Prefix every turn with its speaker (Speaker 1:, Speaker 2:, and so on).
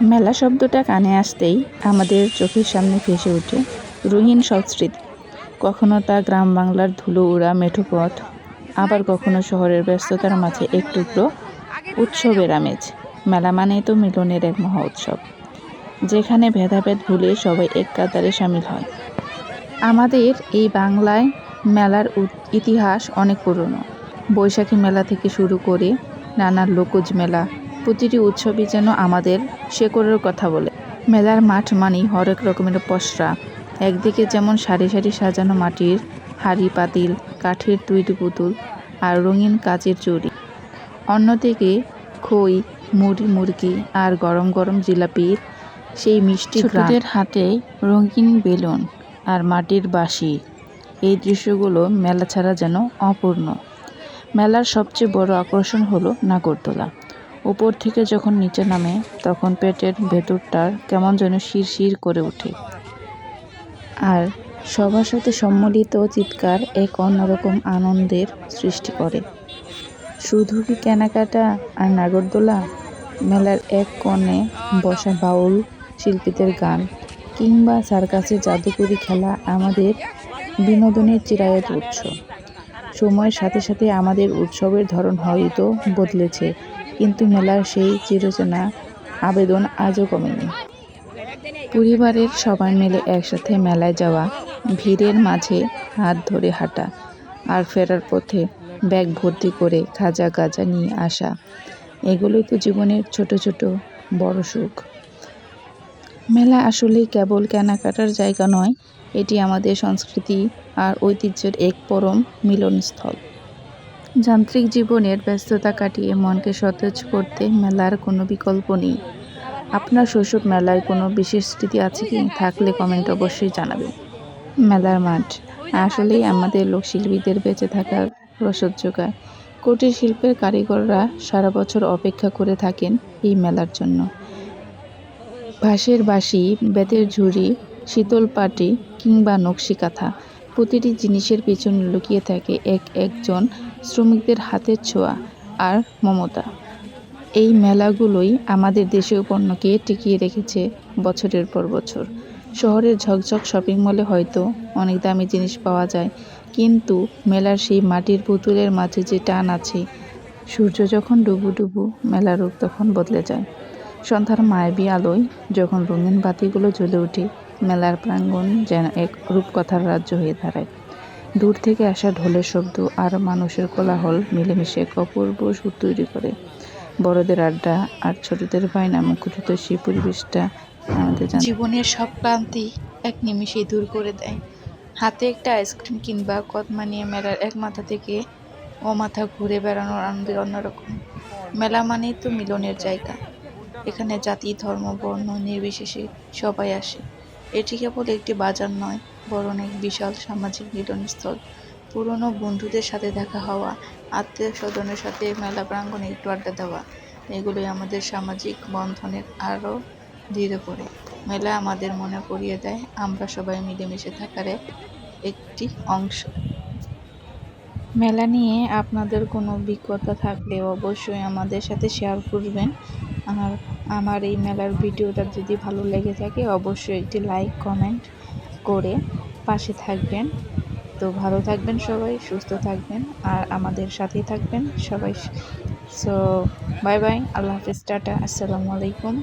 Speaker 1: মেলা শব্দটা কানে আসতেই আমাদের চোখের সামনে ভেসে ওঠে রঙিন সব স্মৃতি। কখনো তা গ্রাম বাংলার ধুলো উড়া মেঠো পথ, আবার কখনো শহরের ব্যস্ততার মাঝে এক টুকরো উৎসবের আমেজ। মেলা মানেই তো মিলনের এক মহা উৎসব, যেখানে ভেদাভেদ ভুলে সবাই এক কাতারে সামিল হয়। আমাদের এই বাংলায় মেলার ইতিহাস অনেক পুরনো। বৈশাখী মেলা থেকে শুরু করে নানা লোকজ মেলা, প্রতিটি উৎসবই যেন আমাদের শেকড়ের কথা বলে। মেলার মাঠ মানেই হরেক রকমের পসরা। একদিকে যেমন সারি সারি সাজানো মাটির হাঁড়ি পাতিল, কাঠের তৈরি পুতুল আর রঙিন কাচের চুড়ি, অন্যদিকে খই, মুড়ি মুরগি আর গরম গরম জিলাপির সেই মিষ্টি ছোটদের হাতে রঙিন বেলুন আর মাটির বাঁশি। এই দৃশ্যগুলো মেলা ছাড়া যেন অপূর্ণ। মেলার সবচেয়ে বড় আকর্ষণ হলো নাগরদোলা। উপর থেকে যখন নিচে নামে তখন পেটের ভেতরটার কেমন যেন শিরশির করে ওঠে, আর সবার সাথে সম্মিলিত চিৎকার এক অন্যরকম আনন্দের সৃষ্টি করে। শুধু কি কেনাকাটা আর নাগরদোলা? মেলার এক কোণে বসা বাউল শিল্পীদের গান কিংবা সার্কাসে জাদুকরি খেলা আমাদের বিনোদনের চিরায়ত উৎস। সময়ের সাথে সাথে আমাদের উৎসবের ধরন হয়তো বদলেছে, কিন্তু মেলার সেই চিরচেনা আবেদন আজও কমেনি। পরিবারের সবাই মিলে একসাথে মেলায় যাওয়া, ভিড়ের মাঝে হাত ধরে হাঁটা, আর ফেরার পথে ব্যাগ ভর্তি করে খাজা গাজা নিয়ে আসা, এগুলোই তো জীবনের ছোট ছোট বড় সুখ। মেলা আসলে কেবল কেনাকাটার জায়গা নয়, এটি আমাদের সংস্কৃতি আর ঐতিহ্যের এক পরম মিলনস্থল। যান্ত্রিক জীবনের ব্যস্ততা কাটিয়ে মনকে সতেজ করতে মেলার কোনো বিকল্প নেই। আপনার শৈশব মেলায় কোনো বিশেষ স্মৃতি আছে কি? থাকলে কমেন্ট অবশ্যই জানাবেন। মেলার মাঠ আসলেই আমাদের লোকশিল্পীদের বেঁচে থাকার রসদ যোগায়। কুটির শিল্পের কারিগররা সারা বছর অপেক্ষা করে থাকেন এই মেলার জন্য। বাঁশের বাঁশি, বেতের ঝুড়ি, শীতল পাটি কিংবা নকশি কাঁথা, প্রতিটি জিনিসের পেছনে লুকিয়ে থাকে একজন শ্রমিকদের হাতের ছোঁয়া আর মমতা। এই মেলাগুলোই আমাদের দেশীয় পণ্যকে টিকিয়ে রেখেছে বছরের পর বছর। শহরের ঝকঝক শপিং মলে হয়তো অনেক দামি জিনিস পাওয়া যায়, কিন্তু মেলার সেই মাটির পুতুলের মাঝে যে টান আছে। সূর্য যখন ডুবু মেলার রূপ তখন বদলে যায়। সন্ধ্যার মায়াবী আলোয় যখন রঙিন বাতিগুলো জ্বলে ওঠে, মেলার প্রাঙ্গণ যেন এক রূপকথার রাজ্য হয়ে দাঁড়ায়। দূর থেকে আসা ঢোলের শব্দ আর মানুষের কোলাহল মিলেমিশে এক অপূর্ব সুর তৈরি করে। বড়দের আড্ডা আর ছোটদের বায়না মুখরিত সেই পরিবেশটা আমাদের জীবনের সব ক্লান্তি এক নিমিষেই দূর করে দেয়। হাতে একটা আইসক্রিম কিংবা কদমা নিয়ে মেলার এক মাথা থেকে ও মাথা ঘুরে বেড়ানোর আনন্দের অন্যরকম। মেলা মানেই তো মিলনের জায়গা। এখানে জাতি, ধর্ম, বর্ণ নির্বিশেষে সবাই আসে। এটি কেবল একটি বাজার নয়, বরং এক বিশাল সামাজিক মিলনস্থল। পুরনো বন্ধুদের সাথে দেখা হওয়া, আত্মীয় স্বজনের সাথে মেলা প্রাঙ্গণে একটু আড্ডা দেওয়া, এগুলোই আমাদের সামাজিক বন্ধনের আরও দৃঢ় করে। মেলা আমাদের মনে করিয়ে দেয় আমরা সবাই মিলেমিশে থাকার একটি অংশ। মেলা নিয়ে আপনাদের কোনো অভিজ্ঞতা থাকলে অবশ্যই আমাদের সাথে শেয়ার করবেন। আর আমার এই মেলার ভিডিওটা যদি ভালো লেগে থাকে অবশ্যই একটি লাইক কমেন্ট করে পাশে থাকবেন। তো ভালো থাকবেন সবাই, সুস্থ থাকবেন আর আমাদের সাথেই থাকবেন সবাই। সো বাই বাই, আল্লাহ হাফিজ, টাটা, আসসালামু আলাইকুম।